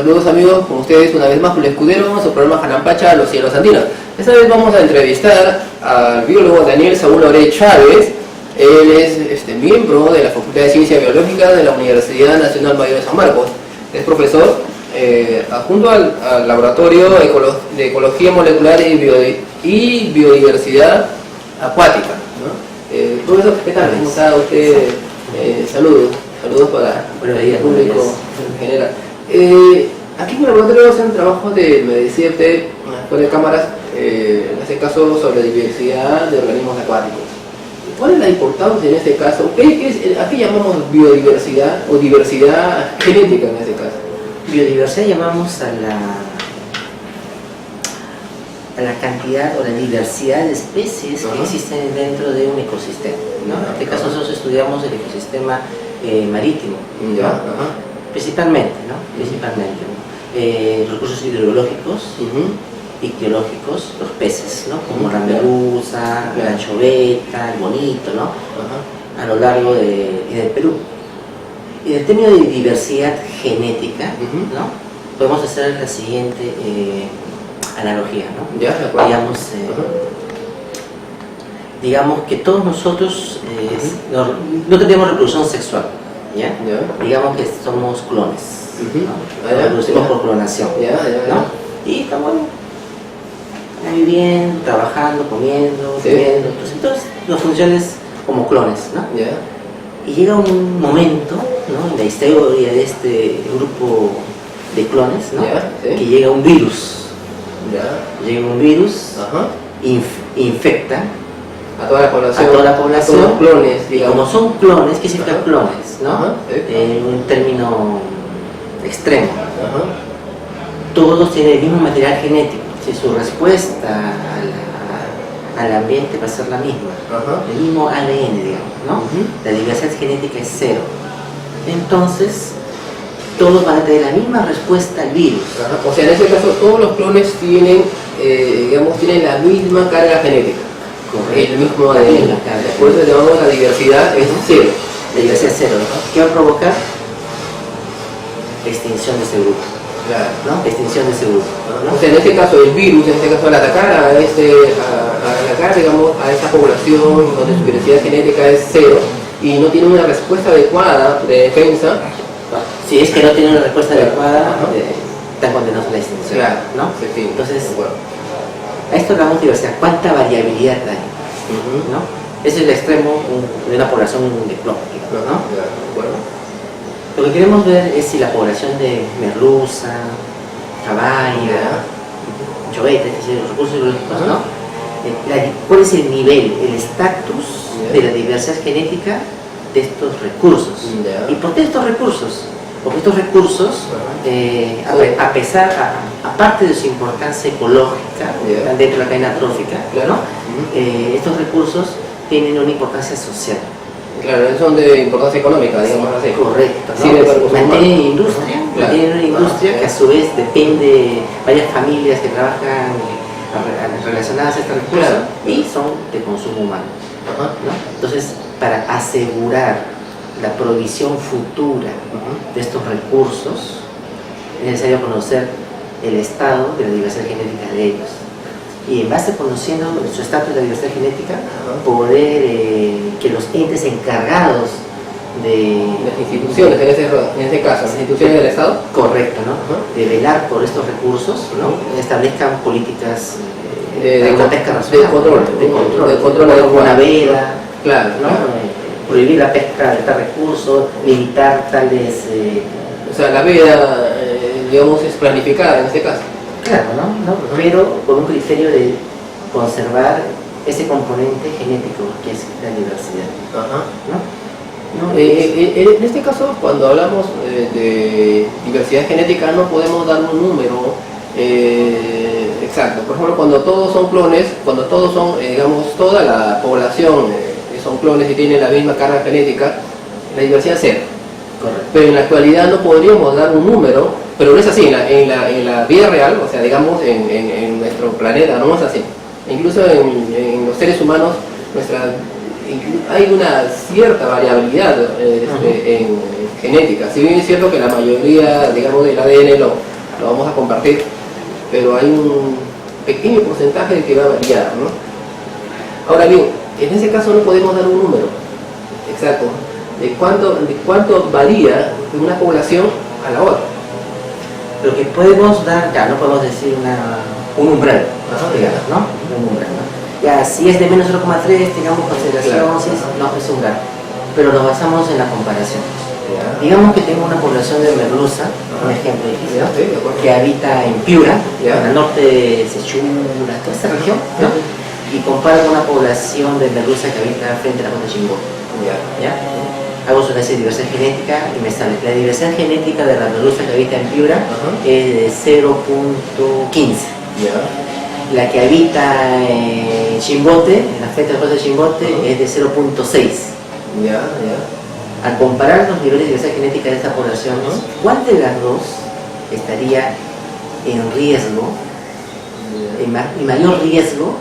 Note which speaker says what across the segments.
Speaker 1: Saludos amigos, con ustedes una vez más Julio Escudero, su programa Janampacha, Los Cielos Andinos. Esta vez vamos a entrevistar al biólogo Daniel Saúl Loré Chávez. Él es miembro de la Facultad de Ciencia Biológica de la Universidad Nacional Mayor de San Marcos. Es profesor adjunto al Laboratorio de Ecología Molecular y Biodiversidad Acuática, ¿no? Profesor, ¿qué tal? ¿Cómo está usted? Saludos para el público en general. Aquí en el laboratorio hacen trabajos de, me decía usted, fuera de cámaras, en este caso sobre diversidad de organismos acuáticos. ¿Cuál es la importancia en este caso? ¿A qué llamamos biodiversidad o diversidad genética en este caso?
Speaker 2: Biodiversidad llamamos a la cantidad o la diversidad de especies que existen dentro de un ecosistema, ¿no? En este caso nosotros estudiamos el ecosistema marítimo, ¿no? Principalmente, ¿no? Recursos hidrológicos, ictiológicos, los peces, ¿no? Como la merluza, la anchoveta, el bonito, ¿no? A lo largo del Perú. Y en el término de diversidad genética, ¿no? Podemos hacer la siguiente analogía, ¿no? Digamos que todos nosotros no tenemos reproducción sexual, ¿ya? Digamos que somos clones, ¿no? Reproducimos por clonación, ¿no? Y estamos viviendo, trabajando, comiendo, viviendo, entonces nos funciones como clones, ¿no? Y llega un momento, ¿no? En la historia de este grupo de clones, ¿no? Que llega un virus. Llega un virus, infecta a toda la población.
Speaker 1: Son clones,
Speaker 2: y como son clones, ¿qué significa clones? ¿No? En un término extremo. Todos tienen el mismo material genético. Si su respuesta al ambiente va a ser la misma, el mismo ADN, digamos, ¿no? La diversidad genética es cero. Entonces, todos van a tener la misma respuesta al virus.
Speaker 1: O sea, en ese caso, todos los clones tienen la misma carga genética.
Speaker 2: Correcto.
Speaker 1: El mismo ADN. Por eso llamamos la diversidad es cero.
Speaker 2: La diversidad es cero, ¿no? ¿Qué va a provocar? Extinción de ese grupo. ¿No? Extinción de ese grupo, ¿no?
Speaker 1: O sea, en este caso el virus, al atacar a esa población donde su diversidad genética es cero y no tiene una respuesta adecuada de defensa,
Speaker 2: si es que no tiene una respuesta adecuada, están condenados a la extinción, ¿no? Entonces, a esto llamamos diversidad. ¿Cuánta variabilidad hay? ¿No? Ese es el extremo de una población de clones, ¿no? Lo que queremos ver es si la población de merluza, caballa, anchoveta, es decir, los recursos hidrológicos, ¿no? ¿Cuál es el nivel, el estatus de la diversidad genética de estos recursos? ¿Y por qué estos recursos? Porque estos recursos, aparte de su importancia ecológica, dentro de la cadena trófica, ¿no? Estos recursos tienen una importancia social.
Speaker 1: Claro, son de importancia económica, digamos así.
Speaker 2: Correcto, ¿no?
Speaker 1: Sí,
Speaker 2: mantienen una industria que a su vez depende de varias familias que trabajan relacionadas a este recurso y son de consumo humano, ¿no? Entonces, para asegurar la provisión futura de estos recursos, es necesario conocer el estado de la diversidad genética de ellos. Y en base conociendo su estatus de la diversidad genética, poder que los entes encargados de
Speaker 1: las instituciones, en este caso, las instituciones del Estado,
Speaker 2: correcto, ¿no? De velar por estos recursos, ¿no? Establezcan políticas de control de una veda, ¿no? Prohibir la pesca de tal recurso, limitar tales...
Speaker 1: o sea, la veda, digamos, es planificada en este caso.
Speaker 2: Claro, ¿no? Pero con un criterio de conservar ese componente genético que es la diversidad.
Speaker 1: En este caso, cuando hablamos de diversidad genética, no podemos dar un número exacto. Por ejemplo, cuando todos son clones, cuando todos son, toda la población son clones y tienen la misma carga genética, la diversidad es cero.
Speaker 2: Correcto.
Speaker 1: Pero en la actualidad no podríamos dar un número, pero no es así, en la vida real, o sea, digamos, en nuestro planeta, no es así. Incluso en los seres humanos, hay una cierta variabilidad en genética. Si bien es cierto que la mayoría, digamos, del ADN lo vamos a compartir, pero hay un pequeño porcentaje que va a variar, ¿no? Ahora bien, en ese caso no podemos dar un número exacto de cuánto varía de una población a la otra.
Speaker 2: Lo que podemos dar, ya no podemos decir un umbral, digamos, ¿no? Un umbral, ¿no? Ya, si es de menos 0,3, tengamos consideración,
Speaker 1: Claro.
Speaker 2: si es, no, es umbral. Pero nos basamos en la comparación.
Speaker 1: Ya.
Speaker 2: Digamos que tengo una población de merluza, un ejemplo
Speaker 1: Ya, sí, de acuerdo.
Speaker 2: que habita en Piura,
Speaker 1: Ya.
Speaker 2: en el norte de Sechura, toda esta región, ¿no? Y comparo con una población de merluza que habita frente a la costa de Chimbó.
Speaker 1: Ya.
Speaker 2: ¿Ya? Hago una serie de diversidad genética y me sale la diversidad genética de la merluza que habita en Piura es de 0.15.
Speaker 1: Ya.
Speaker 2: La que habita en Chimbote, en la frente de la costa de Chimbote, es de 0.6.
Speaker 1: Ya.
Speaker 2: Al comparar los niveles de diversidad genética de estas poblaciones, ¿cuál de las dos estaría en riesgo, en mayor riesgo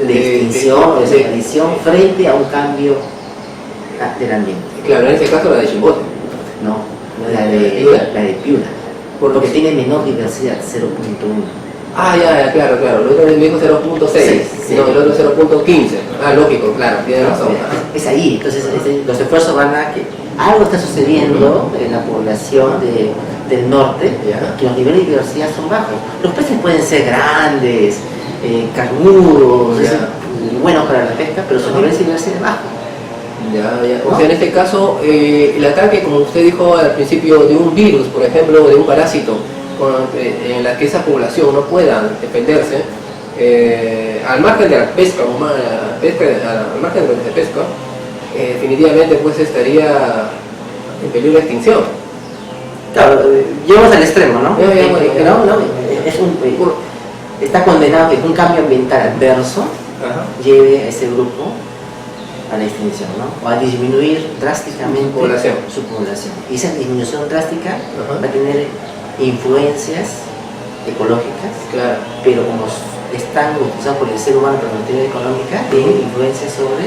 Speaker 2: de extinción o desaparición frente a un cambio del ambiente?
Speaker 1: Claro, en ese caso la de Chimbote.
Speaker 2: No, la de Piura, porque tiene menor diversidad, 0.1.
Speaker 1: Ah, ya, claro. El otro me dijo 0.6.
Speaker 2: Sí.
Speaker 1: No, el otro 0.15. Ah, lógico, claro, tiene razón.
Speaker 2: Es ahí, entonces los esfuerzos van a que algo está sucediendo en la población del norte,
Speaker 1: Ya.
Speaker 2: que los niveles de diversidad son bajos. Los peces pueden ser grandes, carnudos,
Speaker 1: Ya.
Speaker 2: buenos para la pesca, pero sus niveles de diversidad es bajo.
Speaker 1: Ya. O
Speaker 2: ¿No?
Speaker 1: sea, en este caso, el ataque, como usted dijo al principio, de un virus, por ejemplo, de un parásito, en la que esa población no pueda defenderse, al margen de la pesca humana, al margen de la pesca, definitivamente pues estaría en peligro de extinción.
Speaker 2: Claro, llegamos al extremo, ¿no?
Speaker 1: Ya.
Speaker 2: Está condenado que un cambio ambiental adverso
Speaker 1: Ajá.
Speaker 2: lleve a ese grupo a la extinción, ¿no? O a disminuir drásticamente su población. Y esa disminución drástica va a tener influencias ecológicas,
Speaker 1: Claro.
Speaker 2: pero como están utilizados por el ser humano para la actividad económica, tienen influencias sobre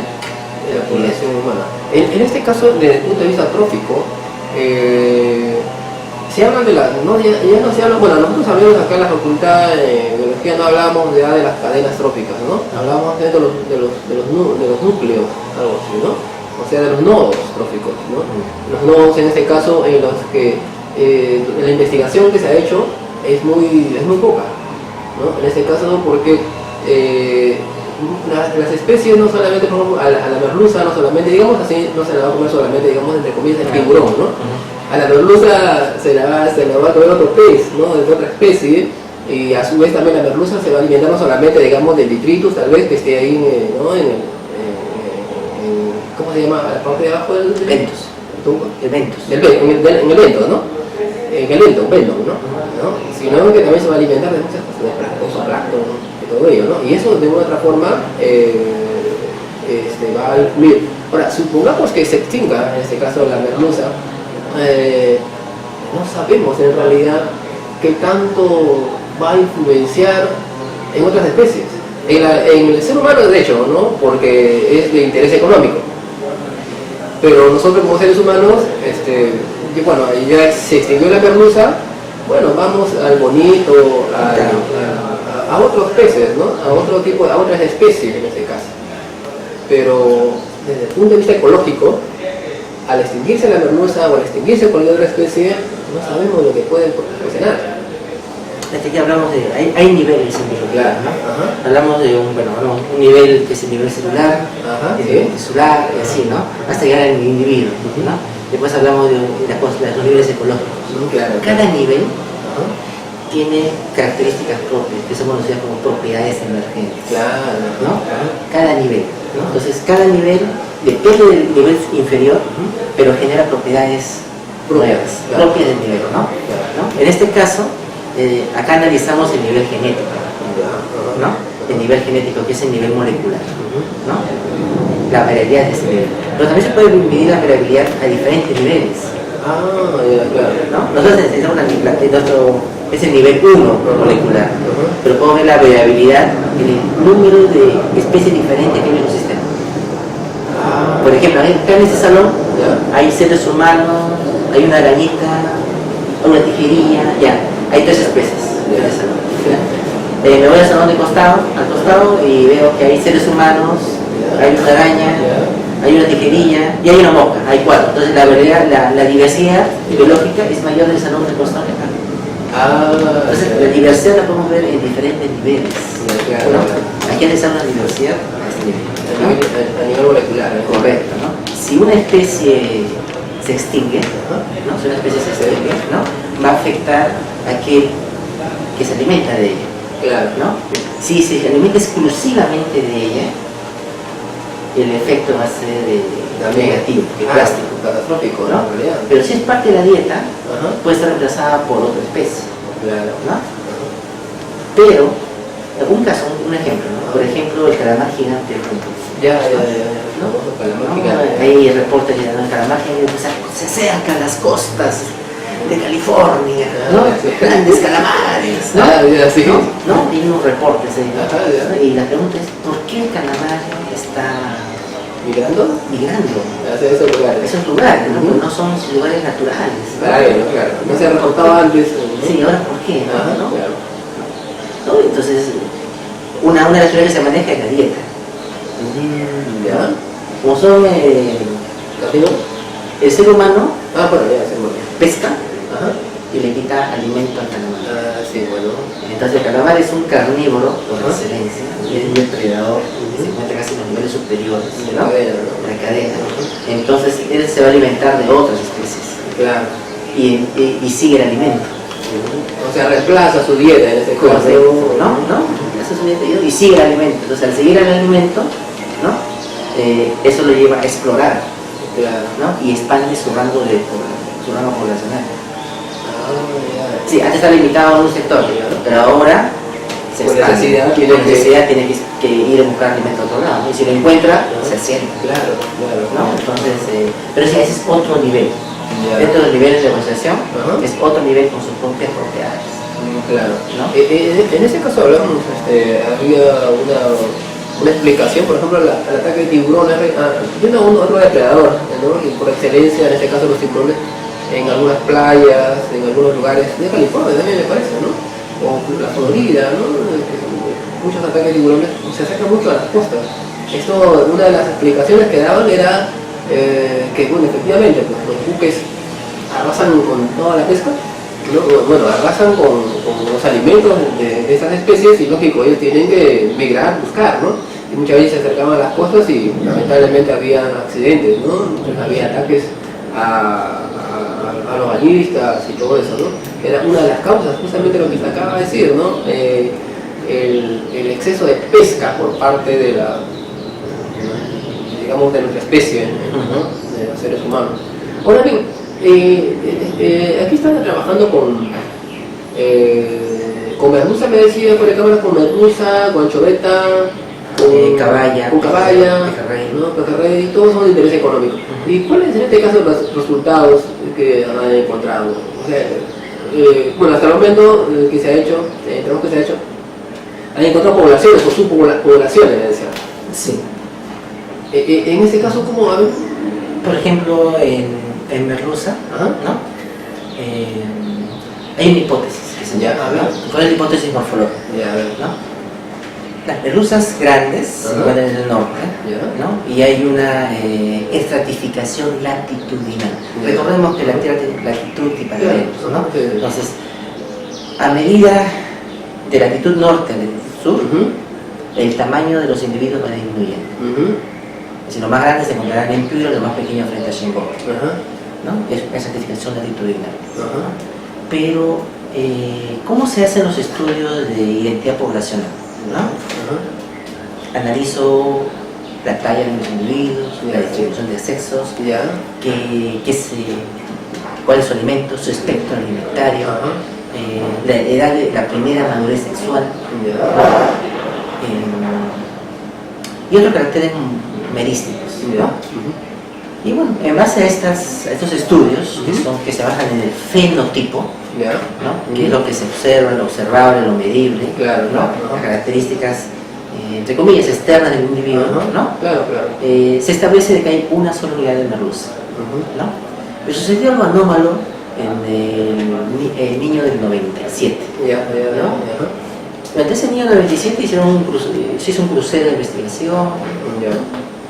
Speaker 1: La población humana. En este caso, desde el punto de vista trófico, se hablan de ya no se habla, bueno, nosotros hablamos acá en la facultad de biología, no hablábamos ya de las cadenas tróficas, ¿no? Hablábamos de los núcleos, algo así, ¿no? O sea, de los nodos tróficos, ¿no? Los nodos en este caso en los que la investigación que se ha hecho es muy poca, ¿no? En este caso porque las especies no solamente, por ejemplo, a la merluza no solamente, digamos así, no se la va a comer solamente, digamos, entre comillas, el tiburón, ¿no? A la merluza se la va a comer otro pez, ¿no? De otra especie, y a su vez también la merluza se va a alimentar no solamente, digamos, del detritus, tal vez que esté ahí, ¿no? ¿Cómo se llama? A la parte de abajo del
Speaker 2: ventos.
Speaker 1: En el vento, ¿no? En el vento, ¿no? Sino que también se va a alimentar de muchas cosas, de zooplancton, de todo ello, ¿no? Y eso de una u otra forma va a influir. Ahora, supongamos que se extinga, en este caso la merluza, no sabemos en realidad qué tanto va a influenciar en otras especies. En el ser humano, de hecho, ¿no? Porque es de interés económico. Pero nosotros como seres humanos, bueno, ya se extinguió la merluza, bueno, vamos al bonito, a otros peces, ¿no? A otras especies en este caso. Pero desde el punto de vista ecológico, al extinguirse la merluza o al extinguirse cualquier otra especie, no sabemos lo que pueden proporcionar.
Speaker 2: Aquí hablamos de, hay niveles en biología, ¿no?
Speaker 1: Ajá.
Speaker 2: Hablamos de un nivel que es el nivel celular,
Speaker 1: Ajá,
Speaker 2: el tisular, y así, ¿no? Hasta llegar al individuo, ¿no? Después hablamos de los niveles ecológicos.
Speaker 1: Claro.
Speaker 2: Cada nivel
Speaker 1: Ajá.
Speaker 2: tiene características propias, que son conocidas como propiedades emergentes,
Speaker 1: Claro.
Speaker 2: ¿no? Cada nivel, ¿no? Entonces, cada nivel depende del nivel inferior, pero genera propiedades nuevas,
Speaker 1: claro.
Speaker 2: propias del nivel, ¿no?
Speaker 1: Claro.
Speaker 2: En este caso, acá analizamos el nivel genético, ¿no? El nivel genético, que es el nivel molecular, ¿no? La variabilidad de ese nivel. Pero también se puede dividir la variabilidad a diferentes niveles,
Speaker 1: Ah, ya, claro.
Speaker 2: ¿no? Nosotros necesitamos es el nivel 1 molecular, pero podemos ver la variabilidad en el número de especies diferentes que hay en el ecosistema. Por ejemplo, acá en este salón hay seres humanos, hay una arañita, una tijerilla, ya. Hay 3 especies de salón. Me voy al salón al costado y veo que hay seres humanos, hay una araña, hay una tijerilla y hay una mosca, hay 4. Entonces la diversidad biológica es mayor del salón del costado que acá. Entonces la diversidad la podemos ver en diferentes niveles. ¿no? Aquí está una diversidad a este nivel.
Speaker 1: A nivel molecular.
Speaker 2: Correcto, ¿no? Si una especie se extingue, ¿no? Si una especie se extingue, ¿no? Va a afectar a aquel que se alimenta de ella.
Speaker 1: Claro.
Speaker 2: ¿No? Si se alimenta exclusivamente de ella, el efecto va a ser negativo, drástico,
Speaker 1: catastrófico,
Speaker 2: ¿no? Pero si es parte de la dieta, puede ser reemplazada por otra especie.
Speaker 1: Claro.
Speaker 2: ¿No? Pero, un caso, un ejemplo, ¿no? Por ejemplo, el calamar gigante del Punto.
Speaker 1: ¿No?
Speaker 2: Hay reportes que el calamar gigante se acerca a las costas de California, ¿no? Grandes calamares, ¿no?
Speaker 1: Sí.
Speaker 2: ¿No? Hay unos reportes ahí. Y la pregunta es, ¿por qué el calamar está
Speaker 1: migrando hacia esos lugares?
Speaker 2: Esos lugares, ¿no? Porque no son lugares naturales.
Speaker 1: Claro. No se ha reportado antes.
Speaker 2: Sí, ahora ¿por qué? ¿No?
Speaker 1: Claro.
Speaker 2: ¿No? Entonces, una de las teorías que se maneja es la dieta.
Speaker 1: ¿Ya?
Speaker 2: Como son el ser humano pesca y le quita alimento al calamar.
Speaker 1: Sí, bueno.
Speaker 2: Entonces el calamar es un carnívoro por excelencia y es un depredador que se encuentra casi en los niveles superiores, ¿no? De la cadena. Entonces él se va a alimentar de otras especies.
Speaker 1: Claro.
Speaker 2: Y sigue el alimento.
Speaker 1: O sea, reemplaza su dieta en ese caso.
Speaker 2: ¿No? Reemplaza su dieta y sigue el alimento. Entonces al seguir el alimento, ¿no? Eso lo lleva a explorar.
Speaker 1: Claro.
Speaker 2: ¿No? Y expande su rango poblacional. Sí, antes estaba limitado a un sector, pero ahora se expande. Por necesidad tiene que ir a buscar alimento a otro lado, ¿no? Y si lo encuentra, se asienta.
Speaker 1: Claro.
Speaker 2: ¿No? Entonces, pero ese es otro nivel. Dentro de los niveles de negociación es otro nivel con sus propias propiedades.
Speaker 1: Claro.
Speaker 2: ¿No?
Speaker 1: En ese caso hablamos, había una explicación, por ejemplo, al ataque de tiburones, yendo a otro depredador, ¿no? Y por excelencia, en este caso los tiburones, en algunas playas, en algunos lugares de California también me parece, ¿no? O la Florida, ¿no? Muchos ataques de tiburones se acercan mucho a las costas. Esto, una de las explicaciones que daban era que, bueno, efectivamente, pues, los buques arrasan con toda la pesca, ¿no? Bueno, arrasan con los alimentos de esas especies y lógico, ellos tienen que migrar, buscar, ¿no? Y muchas veces se acercaban a las costas y lamentablemente había accidentes, ¿no? Había ataques a los bañistas y todo eso, ¿no? Era una de las causas, justamente lo que se acaba de decir, ¿no? El exceso de pesca por parte de digamos, de nuestra especie, ¿no? De los seres humanos. Ahora bien, aquí están trabajando con merluza, me decía, por cámara, con merluza, con anchoveta, con caballa, ¿no? Pejerrey, todos son de interés económico. ¿Y cuáles en este caso los resultados que han encontrado? O sea, bueno, hasta el momento que se ha hecho, el trabajo que se ha hecho, han encontrado poblaciones o subpoblaciones, me decía.
Speaker 2: Sí.
Speaker 1: En este caso, ¿cómo va a ver?
Speaker 2: Por ejemplo, en merluza, ¿no? Hay una hipótesis que se llama, ¿cuál es la hipótesis morfológica? ¿No? Las merluzas grandes se encuentran en el norte, ¿no? Y hay una estratificación latitudinal. Recordemos que la Tierra tiene latitud y paralelos, ¿no? Entonces, a medida de latitud norte a latitud sur, el tamaño de los individuos va disminuyendo. Es decir, los más grandes se encontrarán en Piura, los más pequeños frente a Shingon, ¿no? Es una estratificación latitudinal. Pero, ¿cómo se hacen los estudios de identidad poblacional? ¿No? Analizo la talla de los individuos, la distribución de sexos, cuál es su alimento, su espectro alimentario, la edad de la primera madurez sexual, y otros caracteres merísticos, ¿no? Y bueno, en base a estos estudios que se basan en el fenotipo, ¿no? Que es lo que se observa, lo observable, lo medible, ¿no? Las características, entre comillas, externas del individuo, ¿no? Se establece de que hay una sola unidad de merluza, ¿no? Pero sucedió algo anómalo en el niño del 97. ¿No? Durante ese niño del 97 se hizo un crucero de investigación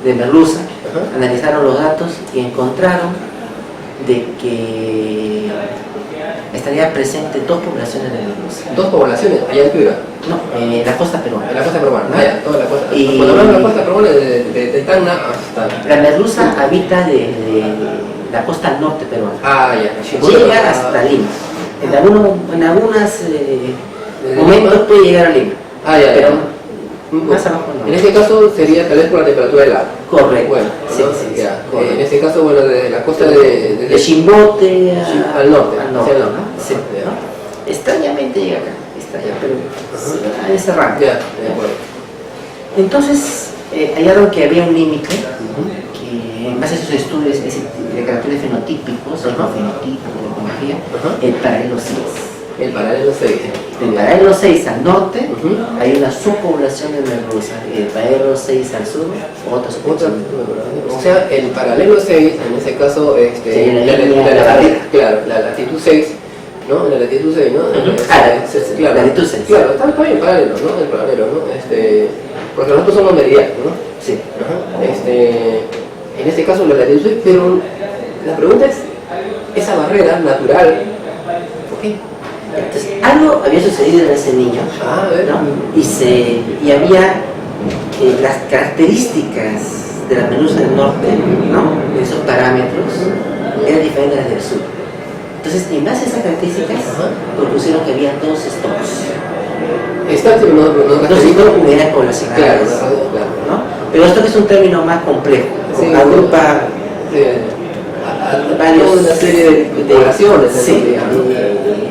Speaker 2: de merluza, analizaron los datos y encontraron de que estaría presente dos poblaciones de merluza.
Speaker 1: ¿Dos poblaciones? ¿Allá en Piura?
Speaker 2: No, en la costa peruana.
Speaker 1: En la costa peruana, toda la costa.
Speaker 2: Y
Speaker 1: cuando hablamos de la costa peruana, de Tacna hasta...
Speaker 2: La merluza habita de la costa norte peruana.
Speaker 1: Ya.
Speaker 2: Llega hasta Lima. En algunos momentos puede llegar a Lima. Pero más abajo no.
Speaker 1: En este caso sería tal vez por la temperatura del agua.
Speaker 2: Correcto.
Speaker 1: Bueno,
Speaker 2: sí,
Speaker 1: en este caso, bueno, desde la costa de
Speaker 2: Chimbote
Speaker 1: al norte.
Speaker 2: Hacia el norte. Sí, ¿no? Extrañamente llega acá. Pero a ese rango.
Speaker 1: De acuerdo.
Speaker 2: Entonces, hallaron que había un límite que en base a sus estudios de caracteres fenotípicos, fenotipo, morfología, el paralelo 6.
Speaker 1: El paralelo 6.
Speaker 2: Del paralelo 6 al norte hay una subpoblación de merluza, y el paralelo 6 al sur, otra subpoblación.
Speaker 1: O sea, el paralelo 6, en ese caso, la latitud 6, ¿no? La latitud 6, ¿no?
Speaker 2: Claro, la latitud 6.
Speaker 1: Claro, está bien paralelo, ¿no? El paralelo, ¿no? Porque nosotros somos meridianos, ¿no?
Speaker 2: Sí.
Speaker 1: En este caso la latitud 6, pero la pregunta es, esa barrera natural, ¿por qué?
Speaker 2: Entonces, algo había sucedido en ese niño, ¿no? Y había las características de la merluza del norte, ¿no? Esos parámetros eran diferentes a las del sur. Entonces, en base a esas características, propusieron que había dos stocks. Dos stocks unidades poblacionales, ¿no? Pero esto es un término más complejo, agrupa
Speaker 1: una serie de poblaciones,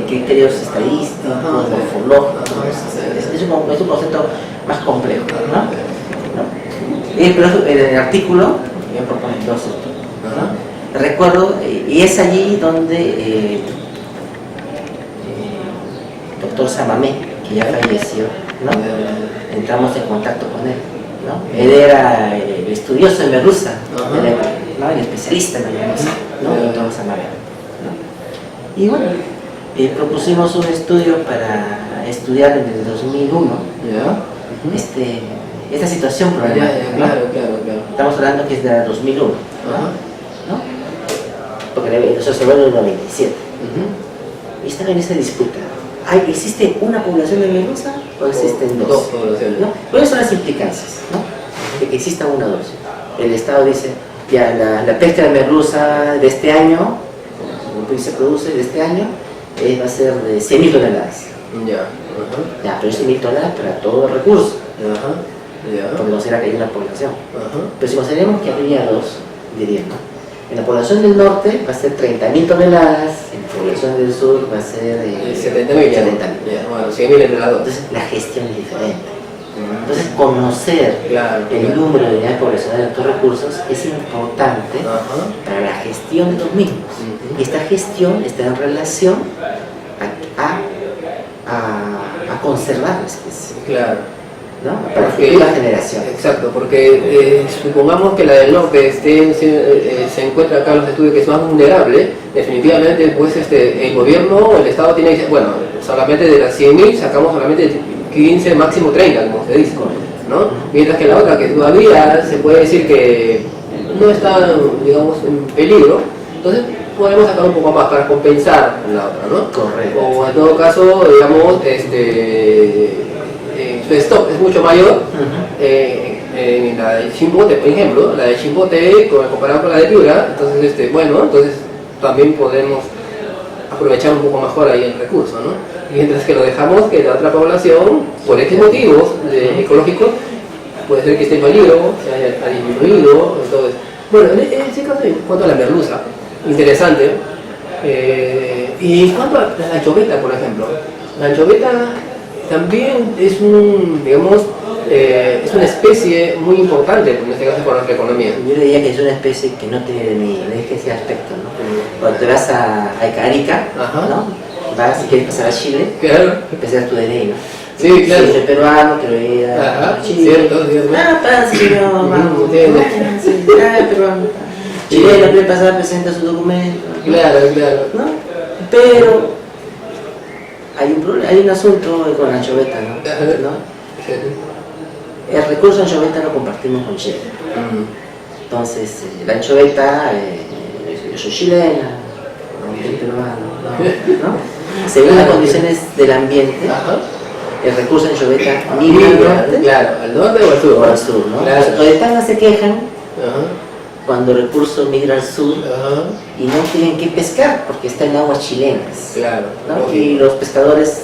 Speaker 2: criterios estadísticos, morfológicos, es un concepto más complejo, ¿no? Pero en el artículo yo propongo dos esto, recuerdo, y es allí donde el doctor Samamé, que ya falleció, ¿no? Entramos en contacto con él, ¿no? Él era el estudioso de merluza, ¿no? El especialista en la merluza, ¿no? El doctor Samamé, ¿no? Y bueno, propusimos un estudio para estudiar en el 2001 esta situación problemática.
Speaker 1: Claro.
Speaker 2: Estamos hablando que es de 2001, ¿no? Porque se observó en el 97. Y estaba en esa disputa. ¿Existe una población de merluza o existen dos?
Speaker 1: Poblaciones.
Speaker 2: ¿No? ¿Cuáles son las implicancias, ¿no? De que exista una o dos? El Estado dice, ya la pesca de merluza de este año, se produce de este año, va a ser de 100.000 toneladas. Ya, pero es 100.000 toneladas para todo el recurso. Porque considera que hay una población. Pero si consideramos que habría dos, diríamos, ¿no? En la población del norte va a ser 30.000 toneladas, en la población del sur va a ser
Speaker 1: 70.000. Bueno, 100.000 entre las dos.
Speaker 2: Entonces la gestión es diferente. Entonces conocer el número de unidades poblacionales de estos recursos es importante para la gestión de los mismos. Y esta gestión está en relación a conservar la especie. ¿No? Para la futura generación.
Speaker 1: Exacto, porque supongamos que la del norte se encuentra acá en los estudios que es más vulnerable, definitivamente pues el gobierno, el Estado tiene que decir, bueno, solamente de las 100.000 sacamos solamente 15, máximo 30, como se dice, ¿no? Mientras que la otra, que todavía se puede decir que no está, digamos, en peligro, entonces podemos sacar un poco más para compensar la otra, ¿no?
Speaker 2: Correcto. O
Speaker 1: en todo caso, digamos, su stock es mucho mayor. En la de Chimbote, por ejemplo, la de Chimbote comparado con la de Piura, entonces entonces también podemos aprovechar un poco mejor ahí el recurso, ¿no? Mientras que lo dejamos que la otra población, por estos motivos ecológicos, puede ser que esté en peligro, se haya disminuido. Entonces, bueno, en ese caso, en cuanto a la merluza, interesante. Y en cuanto a la anchoveta, por ejemplo, la anchoveta también es es una especie muy importante, en este caso, para nuestra economía.
Speaker 2: Yo le diría que es una especie que no tiene ni ese aspecto, ¿no? Cuando te vas a Icarica, ¿no? Si quieres pasar a Chile, empezar tu DNI, ¿no?
Speaker 1: Sí, claro.
Speaker 2: Si soy peruano, quiero ir a Chile.
Speaker 1: Cierto.
Speaker 2: Peruano. Chileno quiere pasar, presenta su documento.
Speaker 1: Claro.
Speaker 2: ¿No? Pero hay un asunto con la anchoveta, ¿no? El recurso anchoveta lo compartimos con Chile. Entonces, la anchoveta, yo soy chilena, ¿no? Según las condiciones del ambiente, el recurso anchoveta migra al norte,
Speaker 1: claro, al norte o al sur.
Speaker 2: O al sur, ¿no?
Speaker 1: Claro.
Speaker 2: Los coletanos se quejan cuando el recurso migra al sur y no tienen que pescar porque está en aguas chilenas.
Speaker 1: Claro.
Speaker 2: ¿No? Y los pescadores,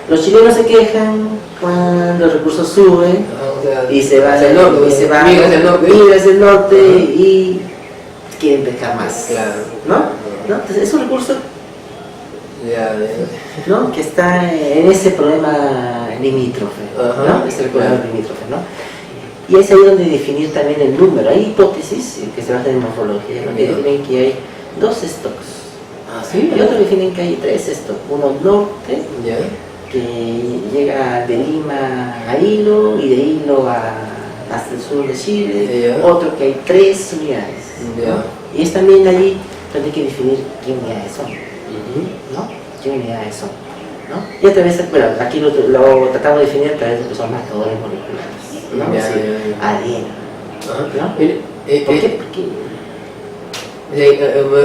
Speaker 2: los chilenos se quejan cuando el recurso sube y se va hacia el norte, migra hacia el norte y quieren pescar más.
Speaker 1: Claro.
Speaker 2: ¿No? Entonces es un recurso ¿no? que está en ese problema limítrofe, ¿no? Es el problema limítrofe, ¿no? Y es ahí donde definir también el número. Hay hipótesis que se basan en morfología, ¿no? Que definen que hay 2 stocks. Y otros definen que hay 3 stocks. Uno norte, que llega de Lima a Hilo y de Hilo hasta el sur de Chile. Otro que hay 3 unidades. ¿No? Y es también allí donde hay que definir qué unidades son. ¿No? ¿Qué unidades son? ¿No? Y a través, bueno, aquí lo tratamos de definir a través de lo que son marcadores moleculares. ¿No? ADN.
Speaker 1: ¿Por qué?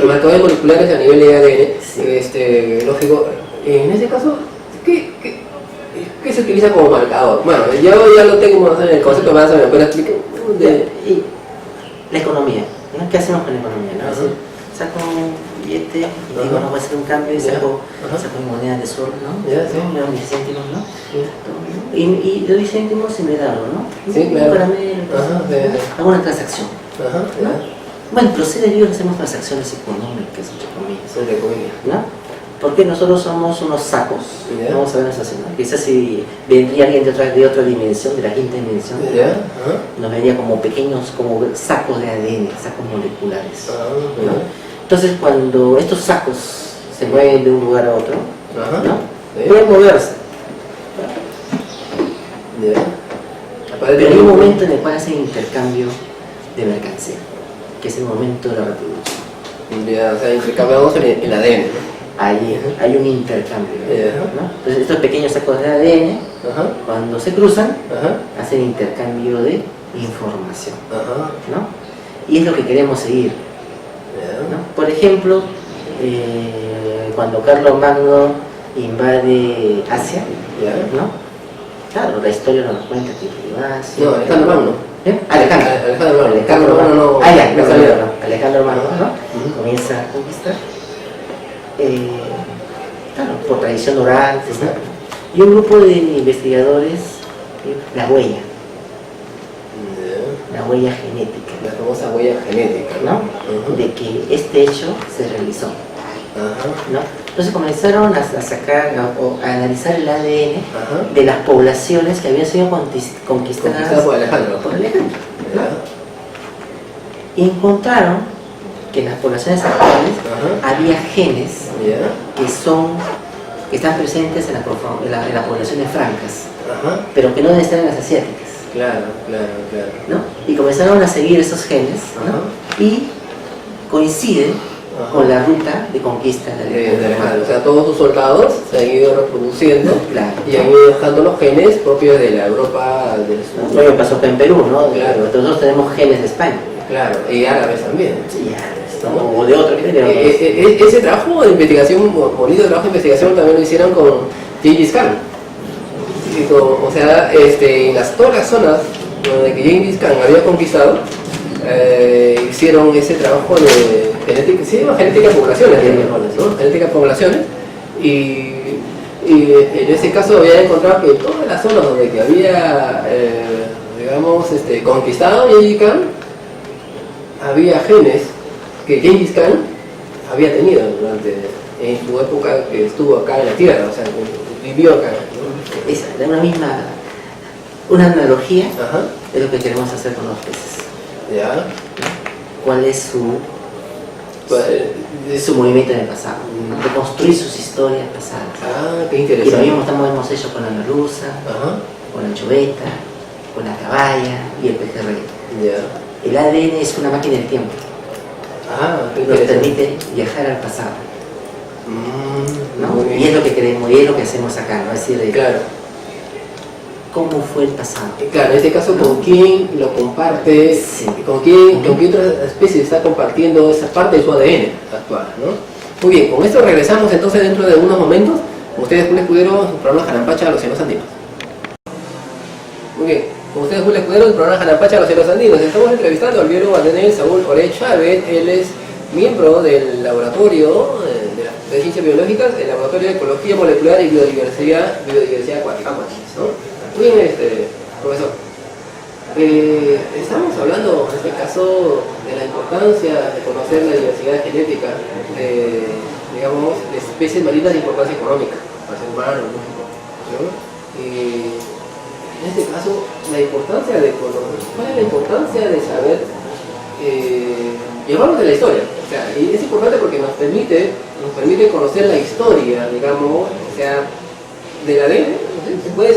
Speaker 1: Marcadores moleculares a nivel de ADN, lógico. En ese caso, ¿qué se utiliza como marcador? Bueno, yo ya lo tengo en el concepto más o menos, pero explique.
Speaker 2: La economía, ¿no? ¿Qué hacemos con la economía? ¿No? Es decir, saco un billete y digo, no voy a hacer un cambio y saco mi moneda de sol, ¿no? Me doy 10 céntimos, ¿no? Y le doy céntimos y me da algo, ¿no?
Speaker 1: Sí, claro.
Speaker 2: Para mí, hago una transacción. ¿No? Bueno, pero sí de Dios hacemos transacciones económicas, entre comillas, ¿no? Porque nosotros somos unos sacos, vamos a ver esa escena. Quizás si vendría alguien de otra dimensión, de la quinta dimensión, nos vería como pequeños, como sacos de ADN, sacos moleculares. ¿No? Entonces cuando estos sacos se mueven de un lugar a otro, ¿no? Pueden moverse. Pero hay un momento en el cual hacen intercambio de mercancía, que es el momento de la reproducción.
Speaker 1: O sea, intercambiamos el ADN, ¿no?
Speaker 2: Ahí hay un intercambio, ¿no? Entonces estos pequeños sacos de ADN, cuando se cruzan, hacen intercambio de información, ¿no? Y es lo que queremos seguir, ¿no? Por ejemplo, cuando Carlos Magno invade Asia, ¿no? Claro, la historia nos cuenta que llegó a Asia.
Speaker 1: No, Alejandro Magno.
Speaker 2: Alejandro Magno. Alejandro Magno, ¿no? Comienza a conquistar. Claro, por tradición oral, ¿no? Y un grupo de investigadores, la huella genética,
Speaker 1: la famosa huella genética,
Speaker 2: ¿no? De que este hecho se realizó, ¿no? Entonces comenzaron a sacar o a analizar el ADN de las poblaciones que habían sido conquistadas
Speaker 1: por Alejandro,
Speaker 2: ¿no? Y encontraron que en las poblaciones actuales había genes que están presentes en las poblaciones francas, pero que no deben estar en las asiáticas.
Speaker 1: Claro.
Speaker 2: ¿No? Y comenzaron a seguir esos genes, ¿no? Y coinciden con la ruta de conquista de Alejandro.
Speaker 1: O sea, todos sus soldados se han ido reproduciendo y han ido dejando los genes propios de la Europa del sur.
Speaker 2: Lo que pasó acá en Perú, ¿no?
Speaker 1: Claro.
Speaker 2: Nosotros tenemos genes de España.
Speaker 1: Claro, y árabes también.
Speaker 2: Sí, ¿no? O de otro que
Speaker 1: ese trabajo de investigación, bonito trabajo de investigación, también lo hicieron con Gengis Khan. O sea, en todas las zonas donde Gengis Khan había conquistado, hicieron ese trabajo de genética, se llama genética de poblaciones, ¿no? Genética de poblaciones, y en ese caso había encontrado que todas las zonas donde que había, digamos, conquistado Gengis Khan, había genes que Gengis Khan había tenido en su época que estuvo acá en la Tierra, o sea, vivió acá, ¿no?
Speaker 2: Es una analogía de lo que queremos hacer con los peces. ¿Cuál es su movimiento en el pasado? Reconstruir sus historias pasadas.
Speaker 1: Qué interesante.
Speaker 2: Y lo mismo hemos hecho con la merluza, con la anchoveta, con la caballa y el pejerrey. El ADN es una máquina del tiempo. Nos permite viajar al pasado. ¿no? Y es lo que queremos, y es lo que hacemos acá, ¿no? Es decir,
Speaker 1: claro.
Speaker 2: ¿Cómo fue el pasado?
Speaker 1: Claro, en este caso, ¿con quién lo comparte?
Speaker 2: Sí.
Speaker 1: ¿Con qué otra especie está compartiendo esa parte de su ADN actual, ¿no? Muy bien, con esto regresamos entonces dentro de unos momentos. Ustedes, Julio Escudero, su programa Janampacha, los cielos andinos. Muy bien, con ustedes, Julio Escudero, el programa Janampacha, los cielos andinos. Estamos entrevistando al biólogo Daniel Saúl Orey Chávez. Él es miembro del laboratorio de ciencias biológicas, el laboratorio de ecología molecular y biodiversidad acuática, ¿no? Muy bien, profesor. Estamos hablando en este caso de la importancia de conocer la diversidad genética digamos, de especies marinas de importancia económica para el ser humano, ¿no? En este caso, la importancia de conocer, ¿cuál es la importancia de saber llevarnos de la historia? O sea, y es importante porque nos permite conocer la historia, digamos, o sea, del ADN, ¿no? ¿Se puede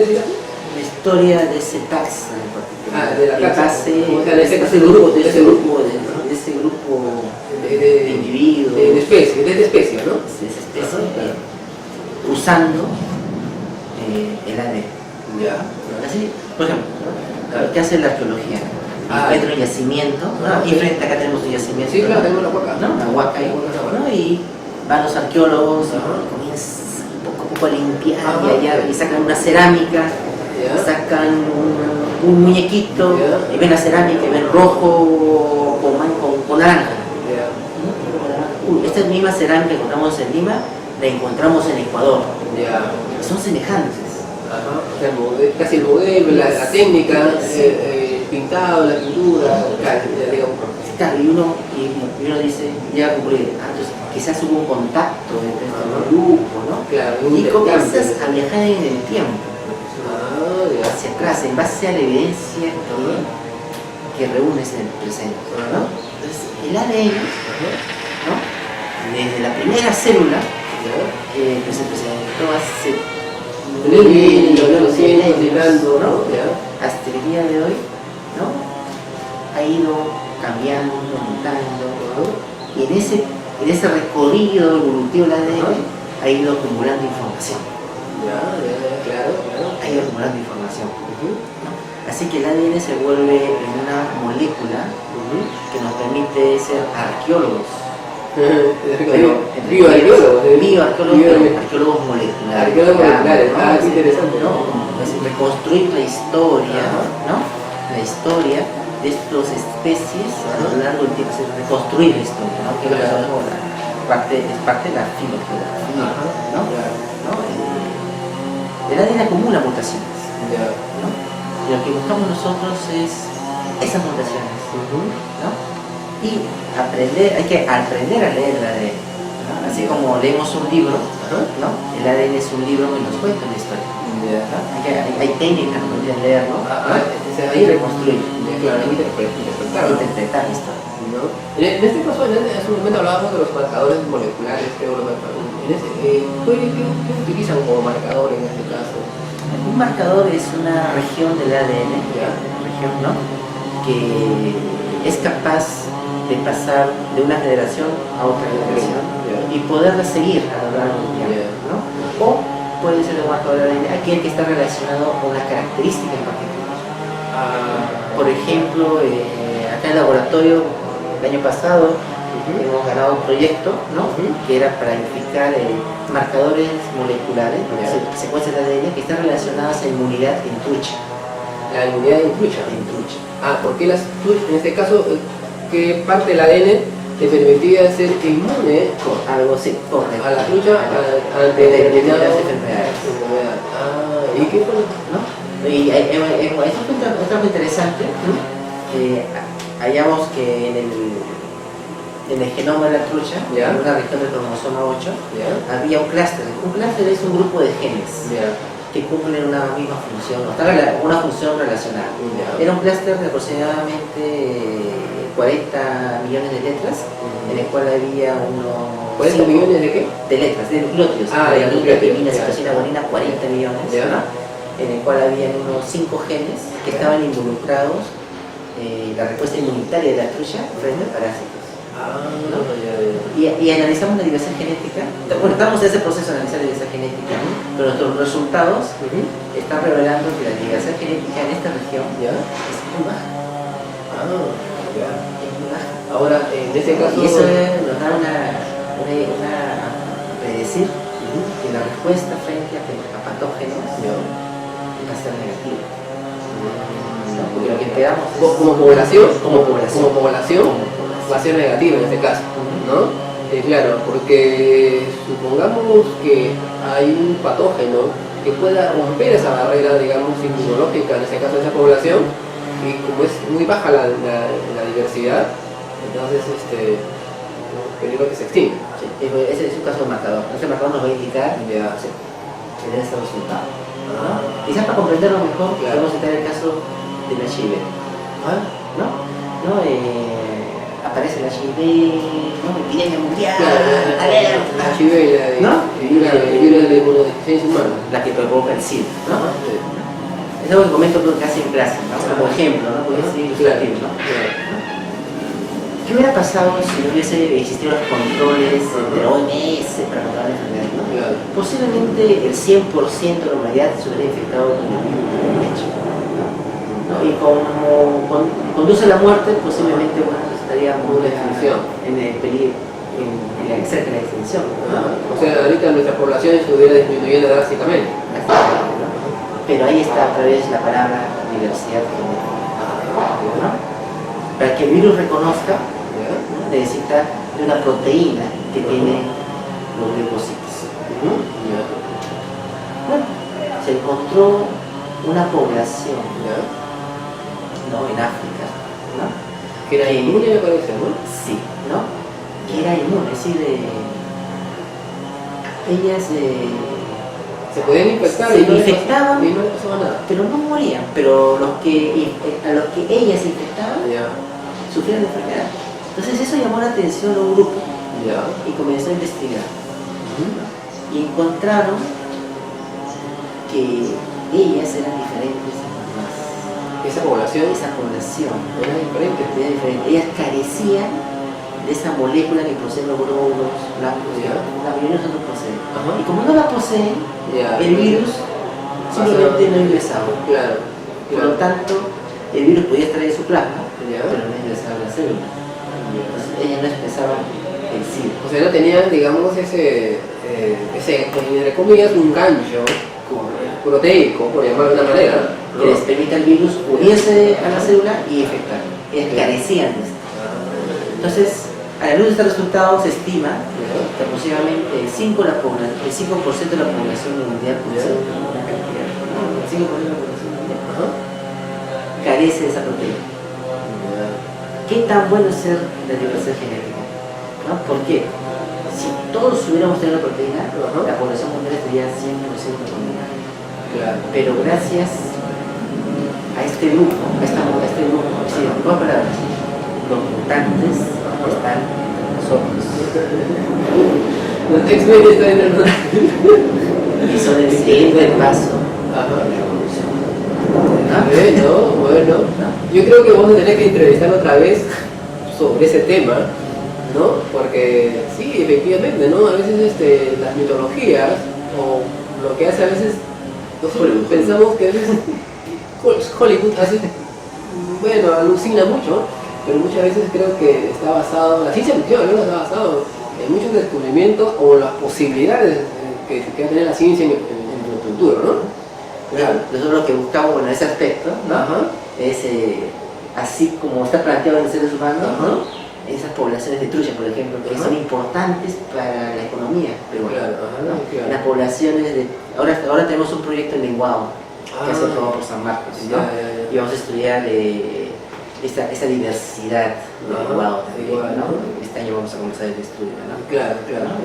Speaker 1: decir así?
Speaker 2: La historia de ese taxa en particular.
Speaker 1: De la taxa.
Speaker 2: De ese grupo de individuos.
Speaker 1: De especie, ¿no?
Speaker 2: De esa especie, usando el ADN.
Speaker 1: Ya.
Speaker 2: Así, por ejemplo, ¿no? ¿Qué hace la arqueología? Encuentra un yacimiento, ¿no? Aquí frente acá tenemos un yacimiento.
Speaker 1: Sí, claro, tenemos la huaca.
Speaker 2: ¿No? Una huaca ahí, ¿no? Y van los arqueólogos y comienzan poco a poco a limpiar y sacan una cerámica, sacan un muñequito, y ven la cerámica y ven rojo con naranja. Esta misma cerámica que encontramos en Lima, la encontramos en Ecuador. Son semejantes.
Speaker 1: Ajá. O sea, casi el modelo, la técnica, el pintado, la pintura, digamos.
Speaker 2: Claro, y uno dice, llega a concluir, entonces quizás hubo un contacto entre este grupo, ¿no?
Speaker 1: Claro,
Speaker 2: y comienzas a viajar en el tiempo, hacia atrás, en base a la evidencia que reúnes en el presente, ¿no? Entonces, el ADN, ¿no? Desde la primera célula, que se presentó hace miles, ¿no? Hasta el día de hoy, ¿no? Ha ido cambiando, mutando, ¿no? Y en ese recorrido evolutivo del ADN ha ido acumulando información.
Speaker 1: Claro.
Speaker 2: Ha ido acumulando información. ¿No? Así que el ADN se vuelve en una molécula que nos permite ser arqueólogos. Arqueólogos moleculares.
Speaker 1: Arqueólogos moleculares, qué interesante.
Speaker 2: ¿No? Es reconstruir la historia, ¿no? La historia de estas especies a lo largo del tiempo, reconstruir la historia, ¿no? Que es parte de la filogeografía, ¿no? El ADN acumula mutaciones, ¿no? Y lo que buscamos nosotros es esas mutaciones, ¿no? Y hay que aprender a leer el ADN, ¿no? Así como leemos un libro, ¿no? El ADN es un libro que nos cuenta la historia, ¿no? Hay técnicas de leerlo, y reconstruir, interpretar la historia.
Speaker 1: ¿No? En este caso, hace un momento hablábamos de los marcadores moleculares, creo, ¿qué utilizan como marcador en este caso?
Speaker 2: Un marcador es una región del ADN, ¿no? Que es capaz de pasar de una generación a otra generación y poderla seguir a lo largo del tiempo, ¿no? O puede ser un marcador del ADN aquel que está relacionado con una característica en particular. Por ejemplo, acá en el laboratorio, el año pasado, hemos ganado un proyecto, ¿no? Que era para identificar marcadores moleculares, secuencias de ADN que están relacionadas a inmunidad en trucha.
Speaker 1: La inmunidad en trucha. Porque las truchas, en este caso, ¿qué parte del ADN te permitía ser inmune
Speaker 2: algo así,
Speaker 1: a la trucha ante determinadas enfermedades? ¿Y qué fue?
Speaker 2: ¿No? Y eso fue un trabajo interesante. Hallamos que en el genoma de la trucha, en una región del cromosoma 8, había un clúster. Un clúster es un grupo de genes que cumplen una misma función, una función relacional. Era un clúster de aproximadamente 40 millones de letras, en el cual había unos...
Speaker 1: ¿40 millones de qué?
Speaker 2: De letras, de nucleótidos.
Speaker 1: Nucleótidos.
Speaker 2: Timina, citosina, guanina, 40 millones, ¿no? En el cual había unos 5 genes que estaban involucrados en la respuesta inmunitaria de la trucha frente a parásitos. Y analizamos la diversidad genética. Bueno, estamos en ese proceso de analizar la diversidad genética, pero nuestros resultados están revelando que la diversidad genética en esta región es muy baja. Es muy baja.
Speaker 1: Ahora, en este caso...
Speaker 2: Y eso nos da predecir que la respuesta frente a patógenos va a ser negativa. Porque lo que esperamos es...
Speaker 1: Como población va a ser negativa en este caso, ¿no? Claro, porque supongamos que hay un patógeno que pueda romper esa barrera, digamos, inmunológica, en este caso de esa población, y como es muy baja la diversidad, entonces peligro que se extingue.
Speaker 2: Sí, ese es un caso de marcador. Este marcador nos va a indicar ese resultado. Quizás para comprenderlo mejor, podemos citar el caso de la HIV. Aparece la HIV, epidemia mundial, alerta.
Speaker 1: La HIV y el virus de la inmunodeficiencia humana.
Speaker 2: La que provoca el SIDA, Es algo que comento casi en clase, como ejemplo, porque es ilustrativo, ¿Qué hubiera pasado si no hubiese existido los controles de la OMS para controlar la enfermedad? Posiblemente el 100% de la humanidad se hubiera infectado con el virus del hecho. Y como conduce a la muerte, posiblemente estaríamos en el peligro, cerca de la extinción.
Speaker 1: O sea, ahorita nuestra población estuviera disminuyendo drásticamente.
Speaker 2: Pero ahí está otra vez la palabra diversidad genética. Para que el virus reconozca, necesita de una proteína que tiene los leucocitos. Bueno, se encontró una población en África,
Speaker 1: que era inmune, me parece, ¿no?
Speaker 2: Sí, que era inmune, es decir, ellas
Speaker 1: se podían infectar
Speaker 2: se infectaban
Speaker 1: y no les pasaba nada,
Speaker 2: pero no morían, pero a los que ellas infectaban sufrían de enfermedad. Entonces eso llamó la atención a un grupo y comenzó a investigar. Y encontraron que ellas eran diferentes a las demás.
Speaker 1: Esa población
Speaker 2: era diferente. Ellas carecían de esa molécula que poseen los glóbulos blancos. La mayoría de nosotros poseen. Y como no la poseen, el virus simplemente no ingresaba. Por lo tanto, el virus podía estar en su plasma, pero no ingresaba en la célula. Entonces ellas no expresaban el SIDA.
Speaker 1: O sea, no tenían, digamos, ese entre comillas, un gancho proteico, por llamarlo de una manera,
Speaker 2: que les permita al virus unirse a la célula y infectar. Ellas carecían de esto. Entonces, a la luz de este resultado se estima que aproximadamente el 5% de la población mundial, el 5% de la población mundial carece de esa proteína. ¿Qué tan bueno es ser la diversidad genética? ¿Por qué? Si todos hubiéramos tenido la proteína, la población mundial estaría 100% dominada. Pero gracias a este grupo, es decir, en pocas palabras, los mutantes están entre nosotros.
Speaker 1: Los X-Men están entre nosotros.
Speaker 2: Y son el siguiente paso de la evolución.
Speaker 1: Bueno. Yo creo que vamos a tener que entrevistar otra vez sobre ese tema, ¿no? Porque sí, efectivamente, ¿no? A veces las mitologías, o lo que hace a veces, nosotros pensamos que a veces Hollywood hace, alucina mucho, pero muchas veces creo que está basado, la ciencia ficción, ¿no? Está basado en muchos descubrimientos o las posibilidades que va a tener la ciencia en el futuro, ¿no?
Speaker 2: Nosotros lo que buscamos en ese aspecto, es así como está planteado en los seres humanos, esas poblaciones de trucha, por ejemplo, que son importantes para la economía peruana. Las poblaciones de... Ahora tenemos un proyecto en lenguado que se aprobó por San Marcos, y vamos a estudiar esa diversidad de lenguado también, Este año vamos a comenzar el estudio,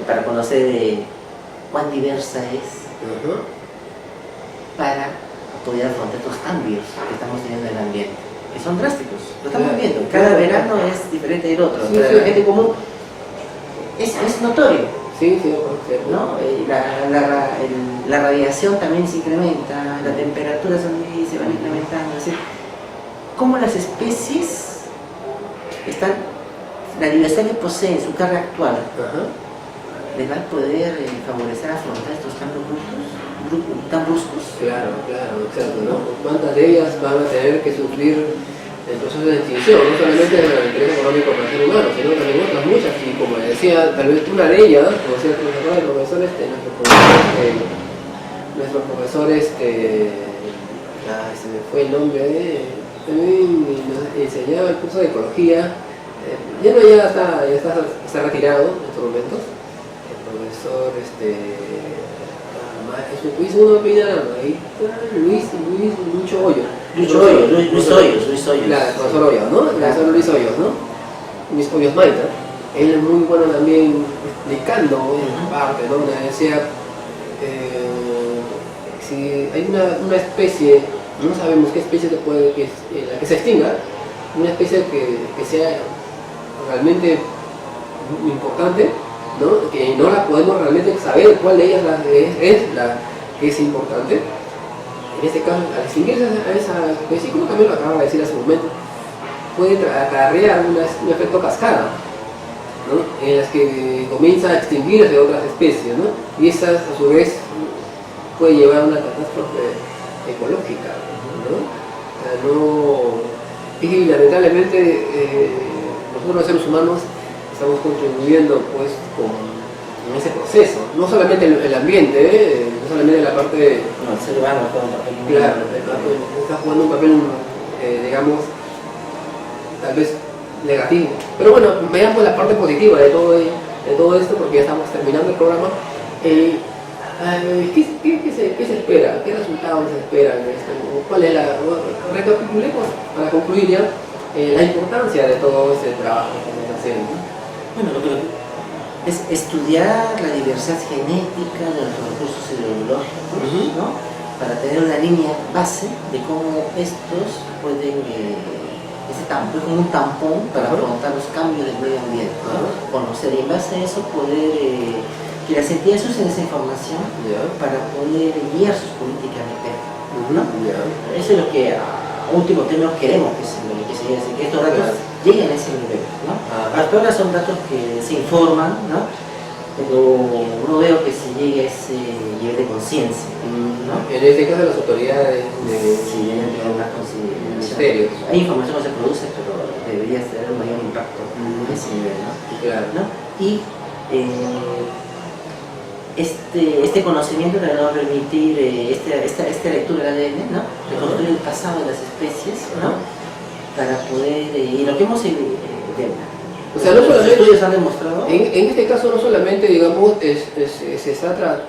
Speaker 2: para conocer cuán diversa es, para poder afrontar estos cambios que estamos teniendo en el ambiente, que son drásticos, lo estamos viendo, cada verano es diferente del otro, pero la gente común es notorio, ¿no? La radiación también se incrementa, las temperaturas también se van incrementando, es decir, cómo las especies están la diversidad que posee en su carga actual
Speaker 1: Ajá.
Speaker 2: les va a poder favorecer afrontar estos cambios tan bruscos.
Speaker 1: Claro, exacto, ¿no? ¿Cuántas de ellas van a tener que sufrir el proceso de extinción? No solamente el interés económico para el ser humano, sino también otras muchas, y como decía, tal vez una de ellas, como decía el profesor, nuestro profesor, se me fue el nombre, también nos enseñaba el curso de ecología, ya está retirado en estos momentos, el profesor, hizo una opinión ahí, Luis Hoyos. Claro, el profesor Hoyos, ¿no? El profesor Luis Hoyos, ¿no? Luis Hoyos Maita. Él es muy bueno también explicando parte, ¿no? Decía, si hay una especie, no sabemos qué especie la que se extinga, una especie que sea realmente importante, ¿no? Que no la podemos realmente saber cuál de ellas es la que es importante. En este caso, al extinguirse a esa especie, como también lo acaba de decir hace un momento, puede acarrear un efecto cascada, ¿no? En las que comienza a extinguirse otras especies, ¿no? Y esas a su vez puede llevar a una catástrofe ecológica, ¿no? Y lamentablemente nosotros los seres humanos estamos contribuyendo pues en ese proceso, no solamente el ambiente, no solamente la parte...
Speaker 2: No, el ser humano juega un papel muy
Speaker 1: claro, está jugando un papel, digamos, tal vez negativo. Pero bueno, veamos la parte positiva de todo esto, porque ya estamos terminando el programa. ¿Qué se espera? ¿Qué resultados se esperan? ¿Cuál es recapitulemos para concluir ya la importancia de todo ese trabajo que estamos haciendo?
Speaker 2: Bueno, lo que es estudiar la diversidad genética de los recursos hidrológicos, ¿no? Para tener una línea base de cómo estos pueden, es como un tampón para afrontar los cambios del medio ambiente, ¿no? Conocer y en base a eso poder que las entidades usen esa información para poder guiar sus políticas de pesca, ¿no? Eso es lo que a último término queremos que estos datos lleguen a ese nivel, ¿no? Hasta ahora son datos que se informan, ¿no? Pero no veo que se llegue a ese nivel de conciencia, ¿no?
Speaker 1: En este caso las autoridades
Speaker 2: sí, deben tener una
Speaker 1: consideración.
Speaker 2: Hay información que se produce, pero debería tener un mayor impacto en ese nivel, ¿no?
Speaker 1: Claro.
Speaker 2: ¿No? Y este conocimiento te va a permitir esta lectura del ADN, ¿no? Reconstruir el pasado de las especies, ¿no? Para poder, y lo que hemos
Speaker 1: o sea, no
Speaker 2: los
Speaker 1: solamente,
Speaker 2: estudios han demostrado.
Speaker 1: En este caso no solamente, digamos, se está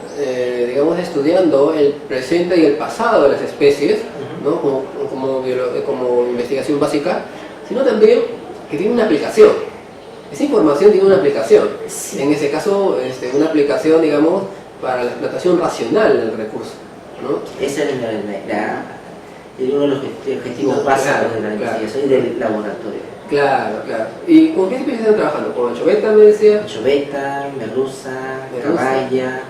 Speaker 1: digamos, estudiando el presente y el pasado de las especies, ¿no? como investigación básica, sino también que tiene una aplicación. Esa información tiene una aplicación. Sí. En ese caso, una aplicación, digamos, para la explotación racional del recurso, ¿no?
Speaker 2: Ese es uno de los objetivos básicos de la investigación y del laboratorio.
Speaker 1: Claro. ¿Y con qué especies están trabajando? ¿Con anchoveta, me decía?
Speaker 2: Anchoveta, merluza, caballa,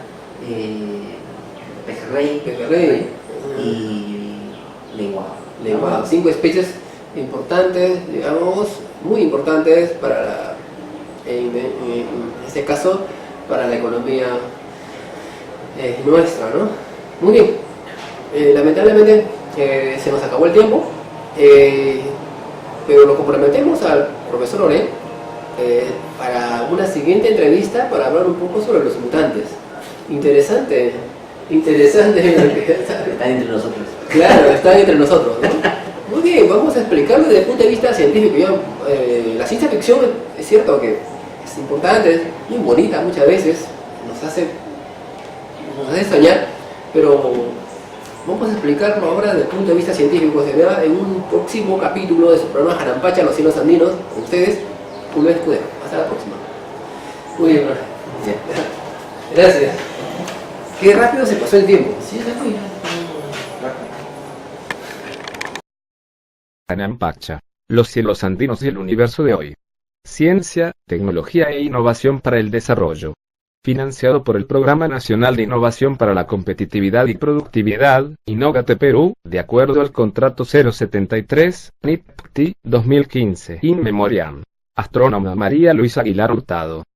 Speaker 2: pejerrey y lenguado.
Speaker 1: 5 especies importantes, digamos, muy importantes para en este caso, para la economía nuestra, ¿no? Muy bien. Lamentablemente se nos acabó el tiempo. Pero lo comprometemos al profesor Oré para una siguiente entrevista para hablar un poco sobre los mutantes. Interesante.
Speaker 2: Están entre nosotros.
Speaker 1: Claro, están entre nosotros, ¿no? Muy bien, vamos a explicarlo desde el punto de vista científico. La ciencia ficción es cierto que es importante, es muy bonita muchas veces, nos hace soñar, pero vamos a explicarlo ahora desde el punto de vista científico. Se verá en un próximo capítulo de su programa Jarampacha, los cielos andinos, con ustedes, Julio Escudero. Hasta la próxima. Muy bien, gracias. Qué rápido se pasó el tiempo.
Speaker 2: Sí, está muy bien.
Speaker 3: Jarampacha, los cielos andinos y el universo de hoy. Ciencia, tecnología e innovación para el desarrollo. Financiado por el Programa Nacional de Innovación para la Competitividad y Productividad, Innógate Perú, de acuerdo al contrato 073, NIPT 2015, in memoriam. Astrónoma María Luisa Aguilar Hurtado.